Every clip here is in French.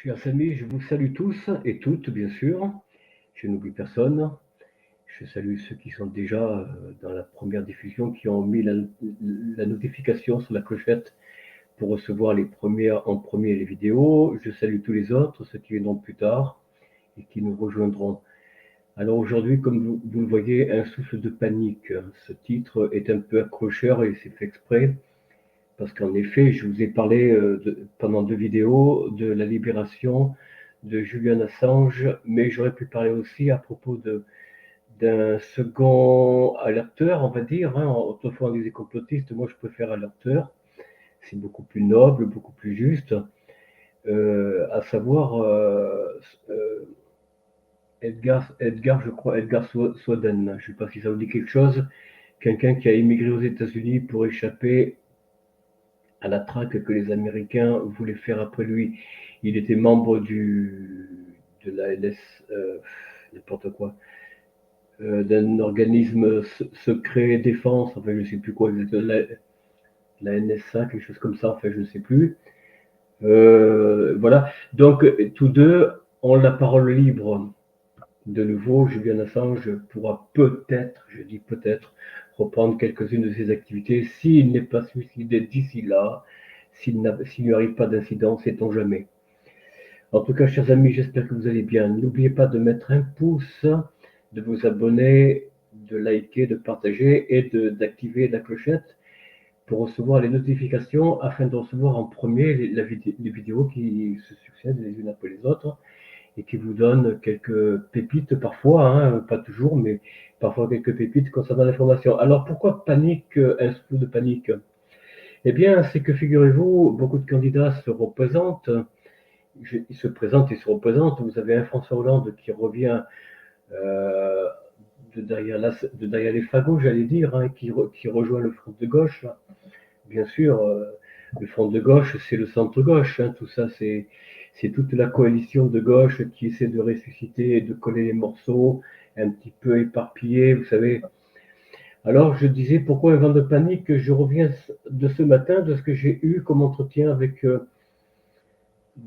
Chers amis, je vous salue tous et toutes, bien sûr. Je n'oublie personne. Je salue ceux qui sont déjà dans la première diffusion, qui ont mis la notification sur la clochette pour recevoir les premières en premier les vidéos. Je salue tous les autres, ceux qui viendront plus tard et qui nous rejoindront. Alors aujourd'hui, comme vous le voyez, un souffle de panique. Ce titre est un peu accrocheur et c'est fait exprès. Parce qu'en effet, je vous ai parlé pendant 2 vidéos de la libération de Julian Assange, mais j'aurais pu parler aussi à propos d'un second alerteur, on va dire. Hein. Autrefois, on disait complotiste, moi je préfère alerteur. C'est beaucoup plus noble, beaucoup plus juste. À savoir Edgar, je crois, Edgar Snowden. Je ne sais pas si ça vous dit quelque chose. Quelqu'un qui a immigré aux États-Unis pour échapper à la traque que les Américains voulaient faire après lui. Il était membre de la NS, n'importe quoi, d'un organisme secret défense, enfin je ne sais plus quoi exactement, la NSA, quelque chose comme ça, enfin je ne sais plus. Voilà, donc tous deux ont la parole libre. De nouveau, Julian Assange pourra peut-être, je dis peut-être, reprendre quelques-unes de ses activités s'il n'est pas suicidé d'ici là, s'il n'y arrive pas d'incident, sait-on jamais. En tout cas, chers amis, j'espère que vous allez bien. N'oubliez pas de mettre un pouce, de vous abonner, de liker, de partager et d'activer la clochette pour recevoir les notifications afin de recevoir en premier les vidéos qui se succèdent les unes après les autres et qui vous donne quelques pépites parfois, hein, pas toujours, mais parfois quelques pépites concernant l'information. Alors pourquoi panique, un souffle de panique? Eh bien, c'est que figurez-vous, beaucoup de candidats se représentent, ils se présentent et se représentent. Vous avez un François Hollande qui revient euh, de derrière les fagots, j'allais dire, hein, qui rejoint le front de gauche. Bien sûr, le front de gauche, c'est le centre-gauche. Hein, tout ça, c'est toute la coalition de gauche qui essaie de ressusciter et de coller les morceaux, un petit peu éparpillés, vous savez. Alors, je disais, pourquoi un vent de panique? Je reviens de ce matin, de ce que j'ai eu comme entretien avec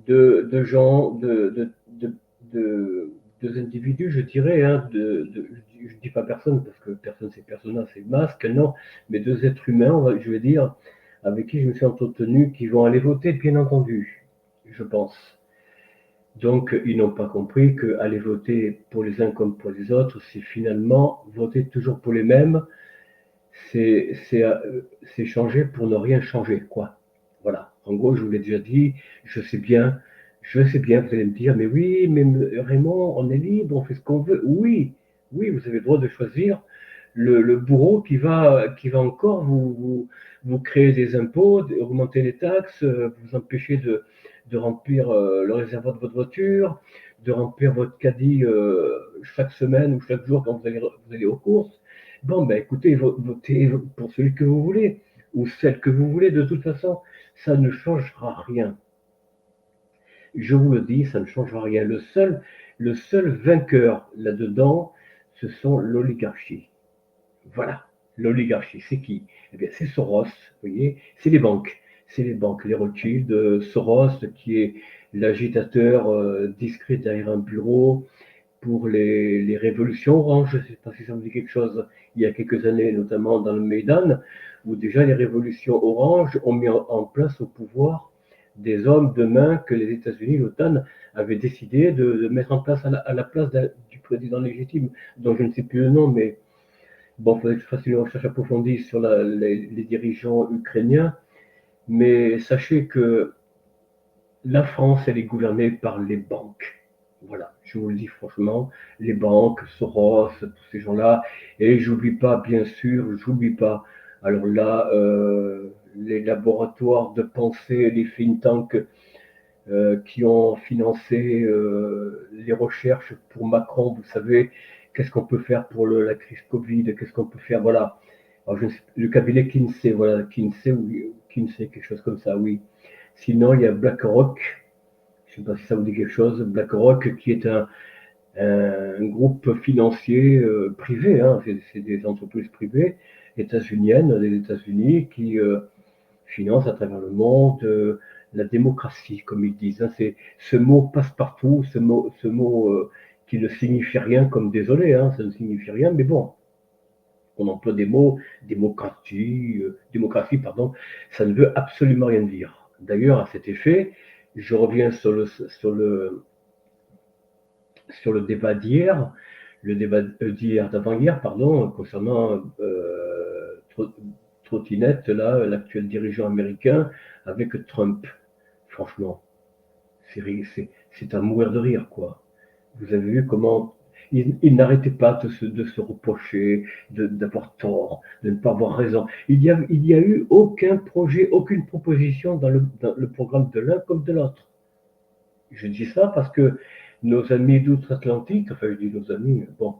de gens, de, deux individus, je dirais, hein, je ne dis pas personne, parce que personne c'est persona, c'est masque, non, mais deux êtres humains, je vais dire, avec qui je me suis entretenu, qui vont aller voter, bien entendu, je pense. Donc, ils n'ont pas compris qu'aller voter pour les uns comme pour les autres, c'est finalement voter toujours pour les mêmes, c'est changer pour ne rien changer, quoi. Voilà. En gros, je vous l'ai déjà dit, je sais bien, vous allez me dire, mais oui, mais Raymond, on est libre, on fait ce qu'on veut. Oui, oui, vous avez le droit de choisir le bourreau qui va encore vous créer des impôts, augmenter les taxes, vous empêcher de remplir le réservoir de votre voiture, de remplir votre caddie chaque semaine ou chaque jour quand vous allez aux courses. Bon, ben écoutez, votez pour celui que vous voulez, ou celle que vous voulez, de toute façon, ça ne changera rien. Je vous le dis, ça ne changera rien. Le seul vainqueur là-dedans, ce sont l'oligarchie. Voilà, l'oligarchie, c'est qui? Eh bien, c'est Soros, vous voyez, c'est les banques. C'est les banques, les Rothschild, Soros, qui est l'agitateur discret derrière un bureau, pour les révolutions oranges. Je ne sais pas si ça me dit quelque chose. Il y a quelques années, notamment dans le Maïdan, où déjà les révolutions oranges ont mis en place au pouvoir des hommes de main que les États-Unis, l'OTAN, avaient décidé de mettre en place à la place du président légitime, dont je ne sais plus le nom, mais bon, il faudrait que je fasse une recherche approfondie sur les dirigeants ukrainiens. Mais sachez que la France, elle est gouvernée par les banques. Voilà, je vous le dis franchement, les banques, Soros, tous ces gens-là. Et j'oublie pas, bien sûr, j'oublie pas. Alors là, les laboratoires de pensée, les think tanks qui ont financé les recherches pour Macron, vous savez, qu'est-ce qu'on peut faire pour la crise Covid, qu'est-ce qu'on peut faire, voilà. Alors, le cabinet Kinsey, voilà, Kinsey, oui, Kinsey, quelque chose comme ça, oui. Sinon, il y a BlackRock, je ne sais pas si ça vous dit quelque chose, BlackRock qui est un groupe financier privé, hein, c'est des entreprises privées états-uniennes, des États-Unis, qui financent à travers le monde la démocratie, comme ils disent. Hein. C'est ce mot passe-partout, ce mot qui ne signifie rien, comme désolé, hein, ça ne signifie rien, mais bon, on emploie des mots, démocratie, pardon, ça ne veut absolument rien dire. D'ailleurs, à cet effet, je reviens sur le débat d'hier, le débat d'hier, d'avant-hier, pardon, concernant Trottinette, là, l'actuel dirigeant américain, avec Trump. Franchement, c'est à mourir de rire, quoi. Vous avez vu comment il n'arrêtait pas de se reprocher, d'avoir tort, de ne pas avoir raison. Il y a eu aucun projet, aucune proposition dans le programme de l'un comme de l'autre. Je dis ça parce que nos amis d'outre-Atlantique, enfin je dis nos amis, bon,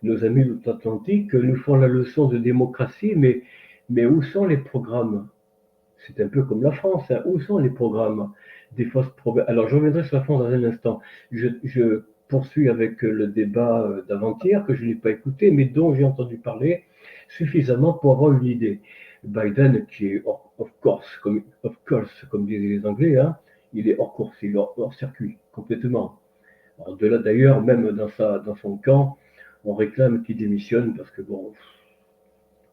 nos amis d'outre-Atlantique nous font la leçon de démocratie, mais où sont les programmes? C'est un peu comme la France, hein. Où sont les programmes des fausses promesses? Alors je reviendrai sur la France dans un instant. Je poursuis avec le débat d'avant-hier que je n'ai pas écouté, mais dont j'ai entendu parler suffisamment pour avoir une idée. Biden, qui est of course, comme disaient les Anglais, hein, il est hors course, il est hors circuit, complètement. Alors de là d'ailleurs, même dans son camp, on réclame qu'il démissionne parce que bon,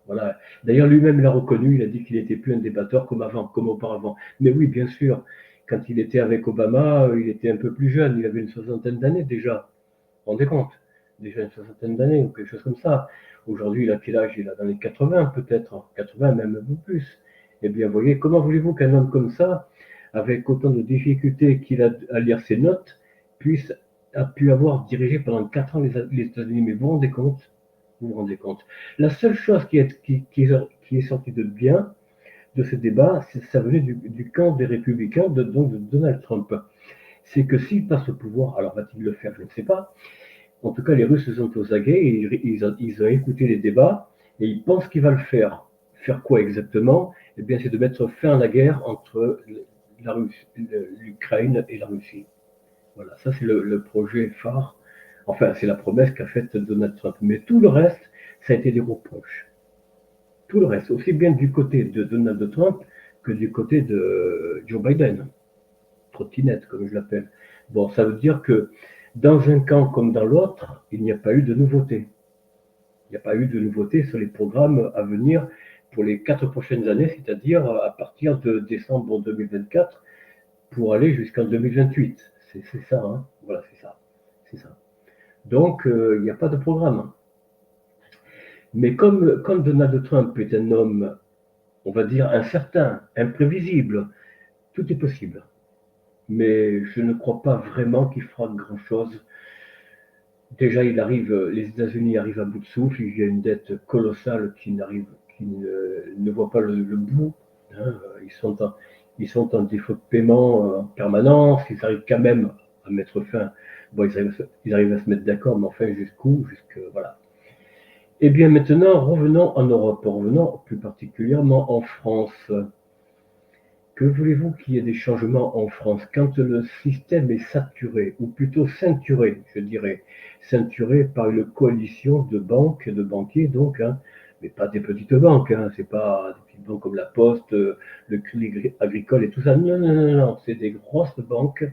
voilà. D'ailleurs, lui-même l'a reconnu, il a dit qu'il n'était plus un débatteur comme avant, comme auparavant. Mais oui, bien sûr, quand il était avec Obama, il était un peu plus jeune, il avait une soixantaine d'années déjà. Vous vous rendez compte? Déjà une soixantaine d'années ou quelque chose comme ça. Aujourd'hui, il a quel âge? Il a dans les 80 peut-être, 80 même un peu plus. Eh bien, vous voyez, comment voulez-vous qu'un homme comme ça, avec autant de difficultés qu'il a à lire ses notes, a pu avoir dirigé pendant 4 ans les États-Unis? Mais vous vous rendez compte? Vous vous rendez compte? La seule chose qui est sortie de bien de ce débat, ça venait du camp des républicains, donc de Donald Trump. C'est que s'il passe au pouvoir, alors va-t-il le faire? Je ne sais pas. En tout cas, les Russes sont aux aguets, et ils ont écouté les débats et ils pensent qu'il va le faire. Faire quoi exactement? Eh bien, c'est de mettre fin à la guerre entre l'Ukraine et la Russie. Voilà, ça c'est le projet phare. Enfin, c'est la promesse qu'a faite Donald Trump. Mais tout le reste, ça a été des reproches. Tout le reste, aussi bien du côté de Donald Trump que du côté de Joe Biden. Trottinette, comme je l'appelle. Bon, ça veut dire que dans un camp comme dans l'autre, il n'y a pas eu de nouveauté. Il n'y a pas eu de nouveauté sur les programmes à venir pour les 4 prochaines années, c'est-à-dire à partir de décembre 2024 pour aller jusqu'en 2028. C'est ça, hein. Voilà, c'est ça. C'est ça. Donc, il n'y a pas de programme. Mais comme Donald Trump est un homme, on va dire, incertain, imprévisible, tout est possible. Mais je ne crois pas vraiment qu'il fera grand-chose. Déjà, les États-Unis arrivent à bout de souffle, il y a une dette colossale qui ne voit pas le bout. Hein. Ils sont en défaut de paiement en permanence, ils arrivent quand même à mettre fin. Bon, ils arrivent à se mettre d'accord, mais enfin, jusqu'où? Voilà. Eh bien, maintenant, revenons en Europe, revenons plus particulièrement en France. Que voulez-vous qu'il y ait des changements en France quand le système est saturé, ou plutôt ceinturé, je dirais, ceinturé par une coalition de banques, de banquiers, donc, hein, mais pas des petites banques, hein, c'est pas des petites banques comme la Poste, le Crédit Agricole et tout ça. Non, non, non, non, c'est des grosses banques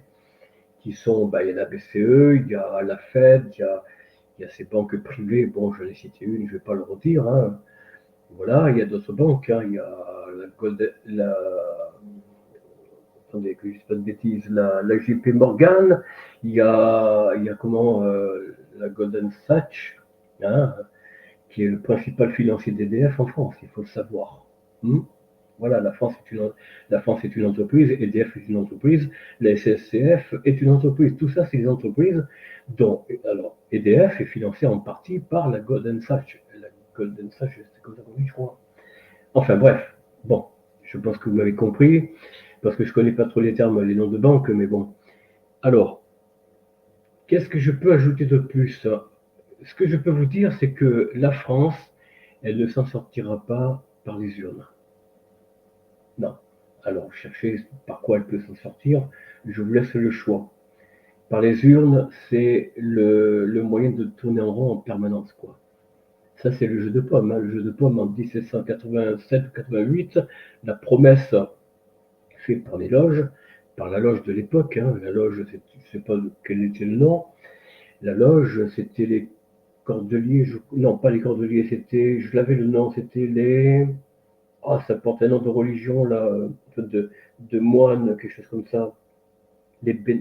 qui sont, bah, il y a la BCE, il y a la Fed, il y a ces banques privées, bon, je l'ai cité une, je ne vais pas le redire, hein. Voilà, il y a d'autres banques, hein, il y a attendez que je ne dise pas de bêtises, la JP Morgan, il y a comment, la Golden Sachs, hein, qui est le principal financier d'EDF en France, il faut le savoir. Hmm. Voilà, la France est une entreprise, EDF est une entreprise, la SSCF est une entreprise. Tout ça, c'est des entreprises dont, alors, EDF est financée en partie par la Golden Sachs. La Golden Sachs, c'est comme ça qu'on dit, je crois. Enfin bref, bon, je pense que vous m'avez compris, parce que je ne connais pas trop les termes, les noms de banques, mais bon. Alors, qu'est-ce que je peux ajouter de plus? Ce que je peux vous dire, c'est que la France, elle ne s'en sortira pas par les urnes. Non. Alors, cherchez par quoi elle peut s'en sortir, je vous laisse le choix. Par les urnes, c'est le moyen de tourner en rond en permanence, quoi. Ça, c'est le jeu de pommes. Hein. Le jeu de pommes en 1787 ou 88, la promesse faite par les loges, par la loge de l'époque, hein. La loge, je ne sais pas quel était le nom. La loge, c'était les Cordeliers, non, pas les Cordeliers, c'était, je l'avais le nom, c'était les, ah, ça porte un nom de religion, là, de moines, quelque chose comme ça.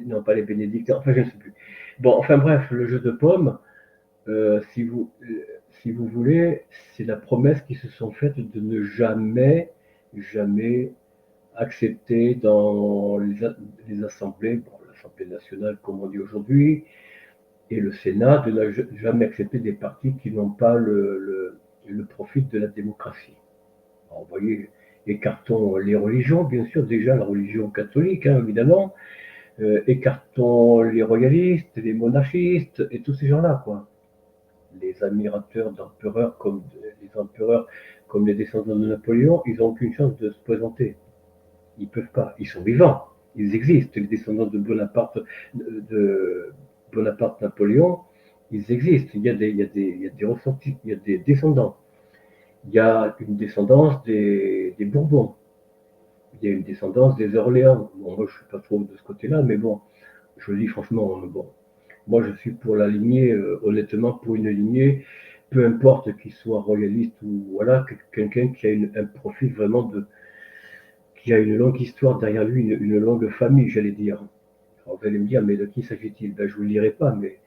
Non, pas les bénédictins, enfin, je ne sais plus. Bon, enfin bref, le jeu de paume, si vous voulez, c'est la promesse qu'ils se sont faites de ne jamais, jamais accepter dans les assemblées, bon, l'Assemblée nationale, comme on dit aujourd'hui, et le Sénat, de ne jamais accepter des partis qui n'ont pas le profit de la démocratie. Alors, vous voyez, écartons les religions, bien sûr, déjà la religion catholique, hein, évidemment, écartons les royalistes, les monarchistes, et tous ces gens-là, quoi. Les admirateurs d'empereurs comme les descendants de Napoléon, ils n'ont aucune chance de se présenter. Ils ne peuvent pas. Ils sont vivants. Ils existent. Les descendants de Bonaparte, Napoléon, ils existent. Il y a des ressortis, il y a des descendants. Il y a une descendance des Bourbons. Il y a une descendance des Orléans. Bon, moi, je ne suis pas trop de ce côté-là, mais bon, je le dis franchement, bon, moi, je suis pour la lignée, honnêtement, pour une lignée, peu importe qu'il soit royaliste ou voilà, quelqu'un qui a un profil vraiment qui a une longue histoire derrière lui, une longue famille, j'allais dire. Alors, vous allez me dire, mais de qui s'agit-il? Ben, je ne vous le dirai pas, mais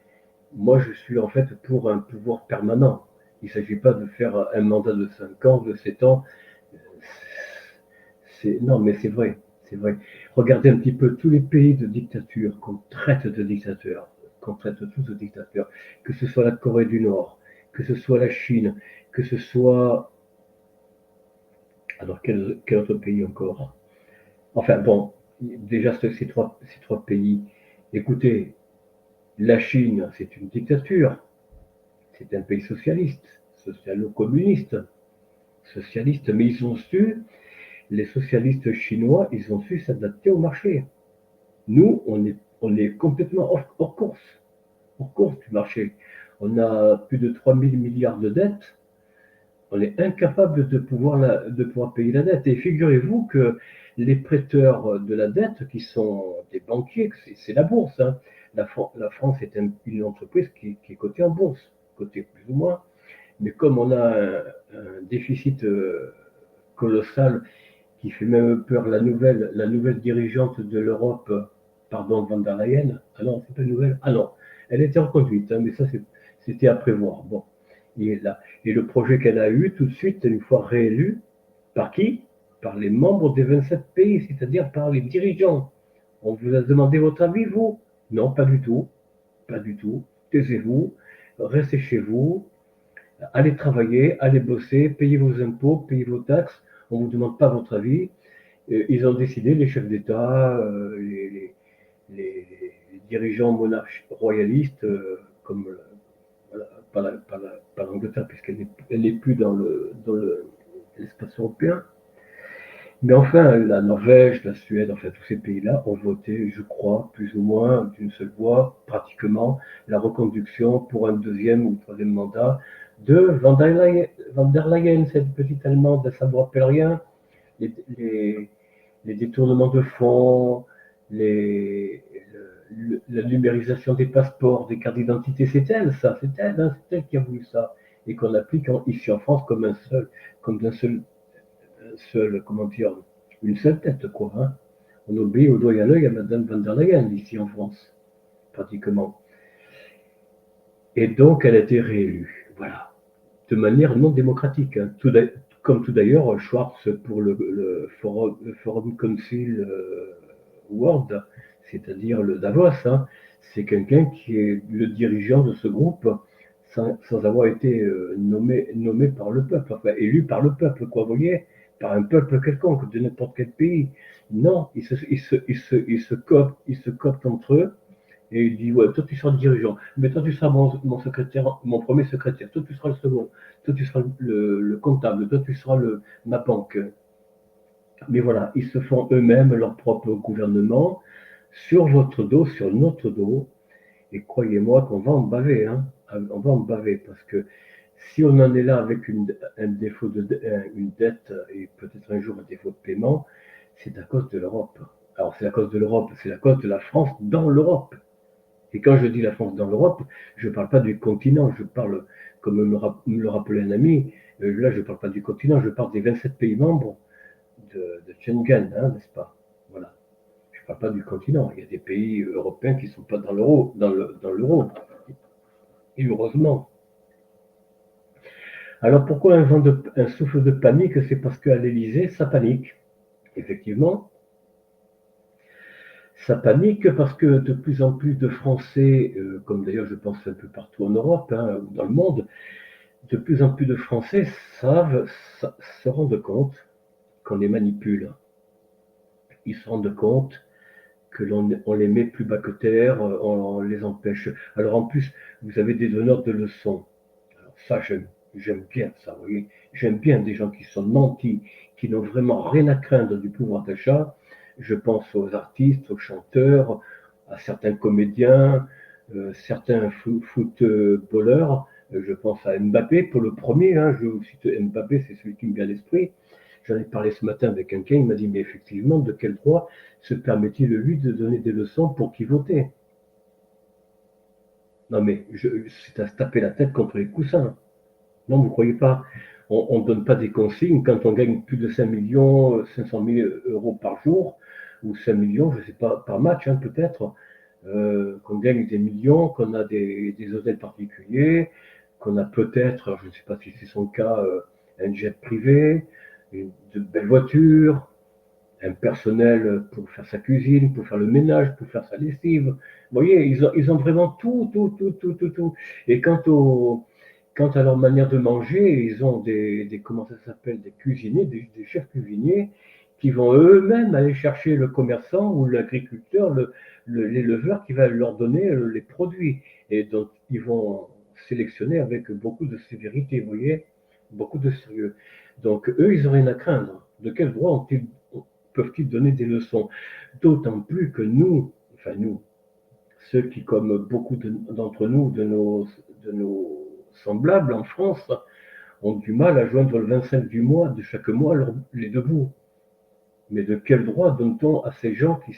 moi, je suis en fait pour un pouvoir permanent. Il ne s'agit pas de faire un mandat de 5 ans, de 7 ans. Non, mais c'est vrai, c'est vrai. Regardez un petit peu tous les pays de dictature qu'on traite de dictateurs, qu'on traite tous de dictateurs, que ce soit la Corée du Nord, que ce soit la Chine, que ce soit... Alors, quel autre pays encore? Enfin bon, déjà ces trois pays, écoutez, la Chine, c'est une dictature, c'est un pays socialiste, socialo-communiste, socialiste, mais ils ont su, les socialistes chinois, ils ont su s'adapter au marché. Nous, on est complètement hors course du marché. On a plus de 3000 milliards de dettes, on est incapable de pouvoir payer la dette. Et figurez-vous que les prêteurs de la dette, qui sont des banquiers, c'est la bourse, hein. La France est une entreprise qui est cotée en bourse, cotée plus ou moins. Mais comme on a un déficit colossal qui fait même peur la nouvelle dirigeante de l'Europe, pardon, Van der Leyen, ah non, c'est pas une nouvelle, ah non, elle était reconduite, hein, mais ça c'était à prévoir. Bon, il est là. Et le projet qu'elle a eu tout de suite, une fois réélu, par qui? Par les membres des 27 pays, c'est-à-dire par les dirigeants. On vous a demandé votre avis, vous? Non, pas du tout. Pas du tout. Taisez-vous, restez chez vous, allez travailler, allez bosser, payez vos impôts, payez vos taxes. On ne vous demande pas votre avis. Ils ont décidé, les chefs d'État, les dirigeants monarches royalistes, comme voilà, pas l'Angleterre, puisqu'elle n'est plus dans l'espace européen. Mais enfin, la Norvège, la Suède, enfin tous ces pays-là ont voté, je crois, plus ou moins d'une seule voix, pratiquement, la reconduction pour un deuxième ou troisième mandat de Van der Leyen, cette petite Allemande, ça ne vous rappelle rien, les, les, les détournements de fonds, la numérisation des passeports, des cartes d'identité, c'est elle, ça, hein, c'est elle qui a voulu ça, et qu'on applique ici en France comme d'un seul, comment dire, une seule tête, quoi. Hein. On obéit au doigt et à l'œil à Madame Van der Leyen, ici en France, pratiquement. Et donc, elle a été réélue, voilà, de manière non démocratique. Hein. Comme tout d'ailleurs, Schwartz pour le Forum Council World, c'est-à-dire le Davos, hein, c'est quelqu'un qui est le dirigeant de ce groupe sans avoir été nommé par le peuple, enfin élu par le peuple, quoi, vous voyez, par un peuple quelconque, de n'importe quel pays. Non, ils se coptent entre eux et il dit, ouais, toi tu seras le dirigeant, mais toi tu seras mon secrétaire, mon premier secrétaire, toi tu seras le second, toi tu seras le comptable, toi tu seras ma banque. Mais voilà, ils se font eux-mêmes leur propre gouvernement sur votre dos, sur notre dos. Et croyez-moi qu'on va en baver, hein. On va en baver parce que si on en est là avec un défaut une dette et peut-être un jour un défaut de paiement, c'est à cause de l'Europe. Alors c'est la cause de l'Europe, c'est la cause de la France dans l'Europe. Et quand je dis la France dans l'Europe, je ne parle pas du continent, je parle, comme me le rappelait un ami, là je ne parle pas du continent, je parle des 27 pays membres de Schengen, hein, n'est-ce pas? Voilà. Je ne parle pas du continent. Il y a des pays européens qui ne sont pas dans l'euro, dans l'euro. Et heureusement. Alors pourquoi un souffle de panique? C'est parce qu'à l'Élysée, ça panique. Effectivement, ça panique parce que de plus en plus de Français, comme d'ailleurs je pense un peu partout en Europe, hein, ou dans le monde, de plus en plus de Français savent, se rendent compte qu'on les manipule. Ils se rendent compte que on les met plus bas que terre, on les empêche. Alors en plus, vous avez des donneurs de leçons. Alors ça, j'aime bien ça, vous voyez. J'aime bien des gens qui sont nantis, qui n'ont vraiment rien à craindre du pouvoir d'achat. Je pense aux artistes, aux chanteurs, à certains comédiens, certains footballeurs. Je pense à Mbappé pour le premier, hein, je vous cite Mbappé, c'est celui qui me vient à l'esprit. J'en ai parlé ce matin avec quelqu'un, il m'a dit, mais effectivement, de quel droit se permet-il, lui, de donner des leçons pour qui voter? Non, mais c'est à se taper la tête contre les coussins. Non, vous ne croyez pas? On ne donne pas des consignes quand on gagne plus de 5 millions, 500 000 euros par jour, ou 5 millions, je ne sais pas, par match, hein, peut-être, qu'on gagne des millions, qu'on a des hôtels particuliers, qu'on a peut-être, je ne sais pas si c'est son cas, un jet privé, de belles voitures, un personnel pour faire sa cuisine, pour faire le ménage, pour faire sa lessive. Vous voyez, ils ont vraiment tout, tout, tout, tout, tout, tout. Et quant à leur manière de manger, ils ont comment ça s'appelle, des cuisiniers, des chefs cuisiniers qui vont eux-mêmes aller chercher le commerçant ou l'agriculteur, l'éleveur qui va leur donner les produits. Et donc, ils vont sélectionner avec beaucoup de sévérité, vous voyez, beaucoup de sérieux. Donc, eux, ils n'ont rien à craindre. De quel droit peuvent-ils donner des leçons? D'autant plus que nous, enfin nous, ceux qui, comme beaucoup d'entre nous, de nos semblables en France, ont du mal à joindre le 25 du mois, de chaque mois, les deux bouts. Mais de quel droit donne-t-on à ces gens qui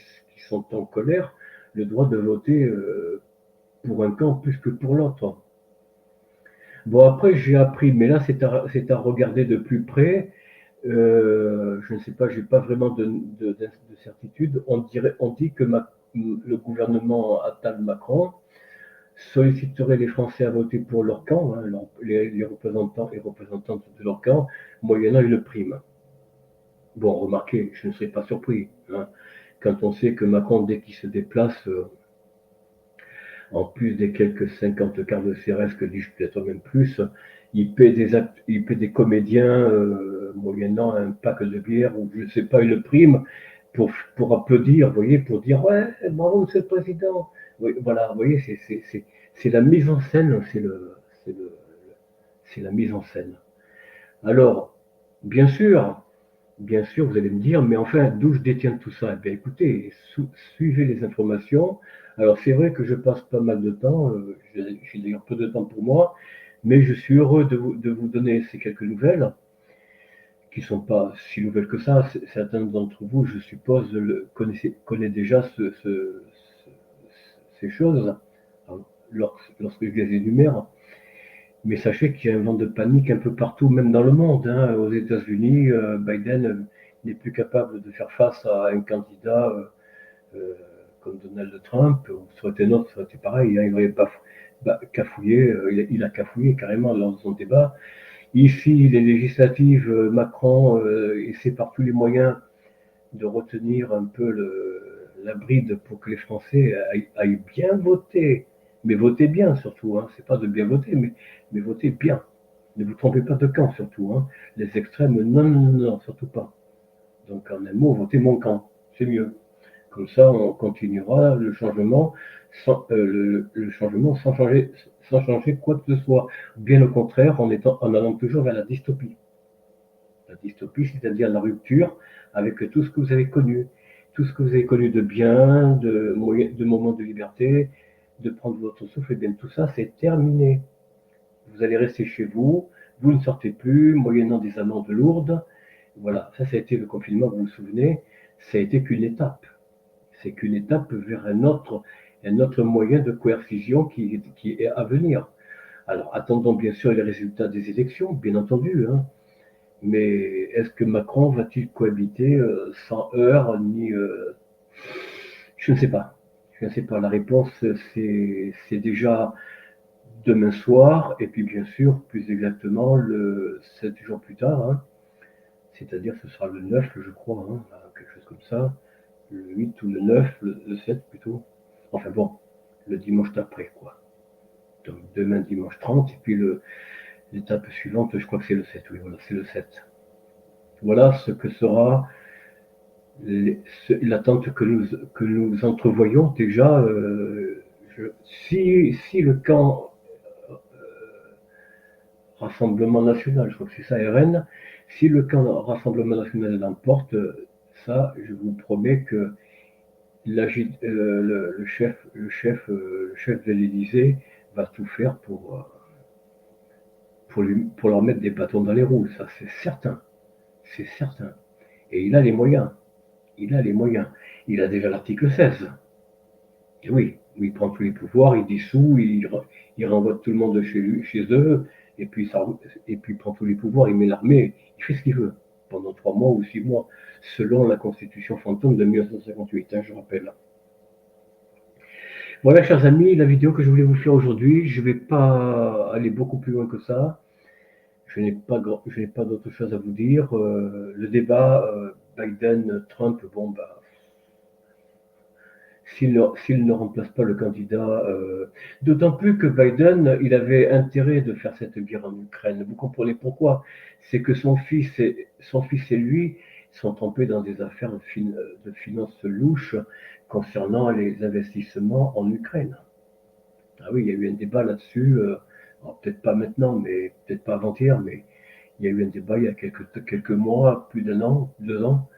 sont en colère le droit de voter pour un camp plus que pour l'autre? Bon, après, j'ai appris, mais là, c'est à regarder de plus près. Je ne sais pas, j'ai pas vraiment de certitude. On dit que le gouvernement Attal-Macron solliciterait les Français à voter pour leur camp, hein, les représentants et représentantes de leur camp, moyennant une prime. Bon, remarquez, je ne serais pas surpris, hein, quand on sait que Macron, dès qu'il se déplace, en plus des quelques 50 quarts de CRS, que dis-je, peut-être même plus, il paie des comédiens moyennant un pack de bière ou je ne sais pas, une prime pour applaudir, vous voyez, pour dire ouais, bravo, monsieur le président. Oui, voilà, vous voyez, c'est la mise en scène, c'est le, c'est la mise en scène. Alors, bien sûr, bien sûr, vous allez me dire, mais enfin, d'où je détiens tout ça? Eh bien, écoutez, suivez les informations. Alors, c'est vrai que je passe pas mal de temps, j'ai d'ailleurs peu de temps pour moi, mais je suis heureux de vous donner ces quelques nouvelles, qui ne sont pas si nouvelles que ça. Certains d'entre vous, je suppose, connaissent déjà ces choses, lorsque je les énumère. Mais sachez qu'il y a un vent de panique un peu partout, même dans le monde, hein. Aux États-Unis, Biden n'est plus capable de faire face à un candidat euh, comme Donald Trump, ou ça aurait été un autre, ça aurait été pareil, hein. Il n'aurait pas cafouillé, il a cafouillé carrément lors de son débat. Ici, les législatives, Macron essaie par tous les moyens de retenir un peu la bride pour que les Français aillent bien voter. Mais votez bien surtout, hein. C'est pas de bien voter, mais votez bien. Ne vous trompez pas de camp surtout, hein. Les extrêmes, non, non, non, non, surtout pas. Donc en un mot, votez mon camp, c'est mieux. Comme ça, on continuera le changement le changement sans changer quoi que ce soit. Bien au contraire, en allant toujours vers la dystopie. La dystopie, c'est-à-dire la rupture avec tout ce que vous avez connu. Tout ce que vous avez connu de bien, de moments de liberté, de prendre votre souffle, et bien tout ça, c'est terminé. Vous allez rester chez vous, vous ne sortez plus, moyennant des amendes lourdes. Voilà, ça a été le confinement, vous vous souvenez, ça a été qu'une étape. C'est qu'une étape vers un autre moyen de coercition qui est à venir. Alors, attendons bien sûr les résultats des élections, bien entendu, hein. Mais est-ce que Macron va-t-il cohabiter sans heurts ni je ne sais pas. Je ne sais pas. La réponse, c'est déjà demain soir, et puis bien sûr, plus exactement, 7 jours plus tard, hein. C'est-à-dire ce sera le 9, je crois, hein, quelque chose comme ça, le 8 ou le 9, le 7 plutôt. Enfin bon, le dimanche d'après, quoi. Donc demain, dimanche 30, et puis l'étape suivante, je crois que c'est le 7, oui, voilà, c'est le 7. Voilà ce que sera l'attente que nous entrevoyons déjà. Si le camp Rassemblement National, je crois que c'est ça, RN, si le camp Rassemblement National l'emporte, ça, je vous promets que le chef de l'Élysée va tout faire pour leur mettre des bâtons dans les roues. Ça, c'est certain. C'est certain. Et il a les moyens. Il a les moyens. Il a déjà l'article 16. Et oui, où il prend tous les pouvoirs, il dissout, il renvoie tout le monde chez eux, et puis il prend tous les pouvoirs, il met l'armée, il fait ce qu'il veut, pendant 3 mois ou 6 mois, selon la constitution fantôme de 1958, hein, je rappelle. Voilà, chers amis, la vidéo que je voulais vous faire aujourd'hui, je ne vais pas aller beaucoup plus loin que ça. Je n'ai pas d'autre chose à vous dire. Le débat Biden-Trump, bon, bah, s'il ne remplace pas le candidat, d'autant plus que Biden, il avait intérêt de faire cette guerre en Ukraine. Vous comprenez pourquoi? C'est que son fils et lui sont tombés dans des affaires de finances louches concernant les investissements en Ukraine. Ah oui, il y a eu un débat là-dessus, peut-être pas maintenant, mais peut-être pas avant-hier, mais il y a eu un débat il y a quelques mois, plus d'un an, 2 ans,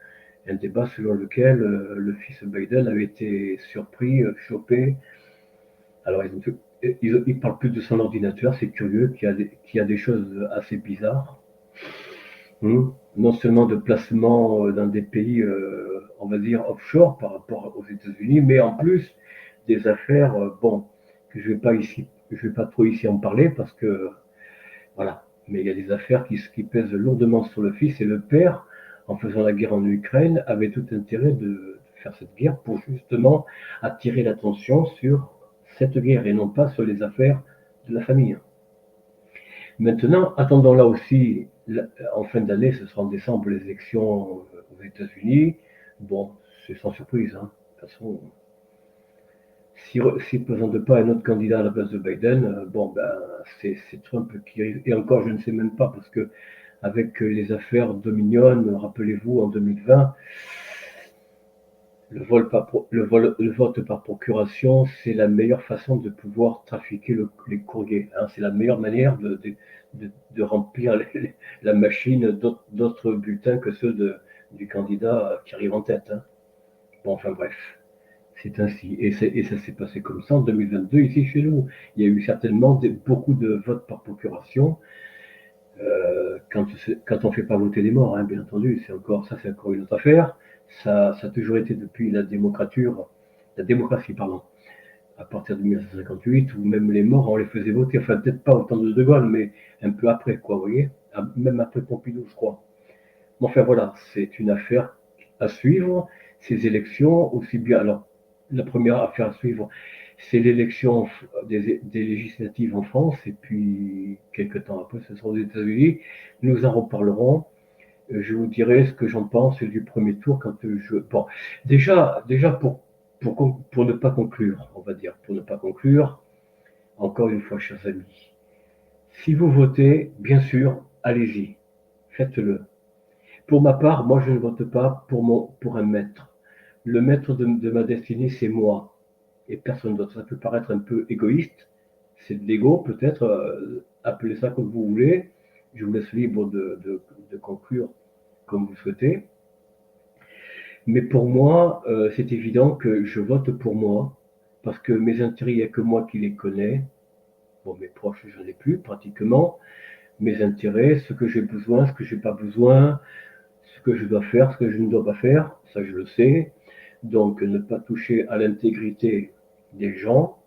un débat selon lequel le fils Biden avait été surpris, chopé. Alors, il parle plus de son ordinateur, c'est curieux, qu'il y a des choses assez bizarres. Non seulement de placement dans des pays, on va dire, offshore par rapport aux États-Unis, mais en plus des affaires, bon, que je vais pas trop ici en parler parce que voilà. Mais il y a des affaires qui pèsent lourdement sur le fils et le père, en faisant la guerre en Ukraine, avait tout intérêt de faire cette guerre pour justement attirer l'attention sur cette guerre et non pas sur les affaires de la famille. Maintenant, attendons là aussi, en fin d'année, ce sera en décembre les élections aux États-Unis. Bon, c'est sans surprise, hein. De toute façon, s'il ne présente pas un autre candidat à la place de Biden, bon, ben, c'est Trump qui arrive. Et encore, je ne sais même pas, parce que avec les affaires Dominion, rappelez-vous, en 2020, le vote par procuration, c'est la meilleure façon de pouvoir trafiquer les courriers, hein. C'est la meilleure manière de remplir la machine d'autres bulletins que ceux du candidat qui arrive en tête, hein. Bon, enfin bref. C'est ainsi. Et ça s'est passé comme ça en 2022 ici chez nous. Il y a eu certainement beaucoup de votes par procuration. Quand on ne fait pas voter les morts, hein, bien entendu, c'est encore une autre affaire. Ça a toujours été depuis la démocratie, pardon, à partir de 1958, où même les morts, on les faisait voter. Enfin, peut-être pas au temps de De Gaulle, mais un peu après, quoi, vous voyez. Même après Pompidou, je crois. Mais enfin, voilà, c'est une affaire à suivre. Ces élections, aussi bien. Alors, la première affaire à suivre, c'est l'élection des législatives en France, et puis quelques temps après, ce sera aux États-Unis. Nous en reparlerons. Je vous dirai ce que j'en pense du premier tour quand je. Bon, déjà pour ne pas conclure, on va dire, pour ne pas conclure, encore une fois, chers amis, si vous votez, bien sûr, allez-y, faites-le. Pour ma part, moi, je ne vote pas pour un maître. Le maître de ma destinée, c'est moi et personne d'autre. Ça peut paraître un peu égoïste, c'est de l'ego peut-être, appelez ça comme vous voulez. Je vous laisse libre de conclure comme vous souhaitez. Mais pour moi, c'est évident que je vote pour moi, parce que mes intérêts, il n'y a que moi qui les connais. Bon, mes proches, je n'en ai plus pratiquement. Mes intérêts, ce que j'ai besoin, ce que j'ai pas besoin, ce que je dois faire, ce que je ne dois pas faire, ça je le sais. Donc, ne pas toucher à l'intégrité des gens,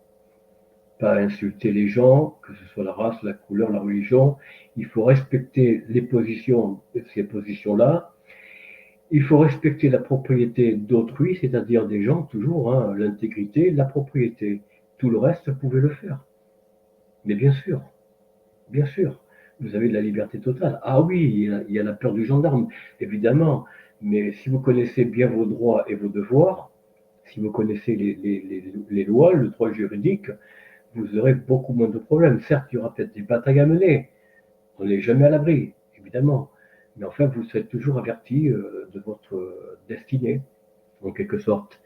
pas insulter les gens, que ce soit la race, la couleur, la religion. Il faut respecter les positions, ces positions-là. Il faut respecter la propriété d'autrui, c'est-à-dire des gens, toujours, hein, l'intégrité, la propriété. Tout le reste, vous pouvez le faire. Mais bien sûr, vous avez de la liberté totale. Ah oui, il y a la peur du gendarme, évidemment. Mais si vous connaissez bien vos droits et vos devoirs, si vous connaissez les lois, le droit juridique, vous aurez beaucoup moins de problèmes. Certes, il y aura peut-être des batailles à mener. On n'est jamais à l'abri, évidemment. Mais enfin, vous serez toujours averti de votre destinée, en quelque sorte.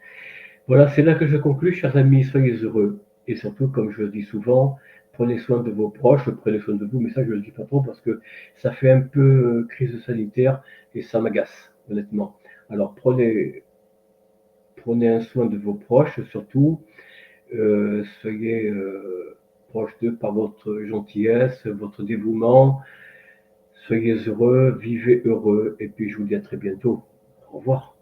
Voilà, c'est là que je conclus, chers amis, soyez heureux. Et surtout, comme je le dis souvent, prenez soin de vos proches, prenez soin de vous, mais ça, je ne le dis pas trop parce que ça fait un peu crise sanitaire et ça m'agace, honnêtement. Alors, prenez un soin de vos proches, surtout. Soyez proche d'eux par votre gentillesse, votre dévouement. Soyez heureux, vivez heureux, et puis je vous dis à très bientôt. Au revoir.